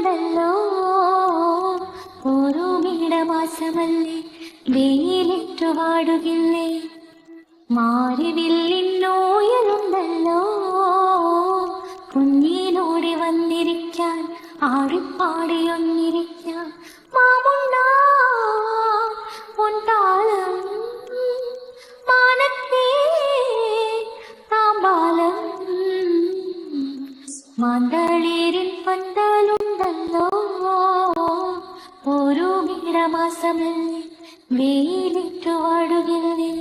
വാഴയുണ്ടല്ലോ ഓരോ മേടമാസമല്ലേ വെയിലിട്ടു വാടുകില്ലേ മാരിവില്ലിന്നോയലുണ്ടല്ലോ കുഞ്ഞിനോടെ വന്നിരിക്കാൻ ആടിപ്പാടിയൊന്നിരിക്കാൻ മാമുണ്ടാ പൊൻതാളം മാനത്തേ താമ്പാലം മാന്തളീരിൻ പന്തലുണ്ടല്ലോ ഓരോ മേടമാസമല്ലേ വെയിലിട്ടു വാടുകില്ലേ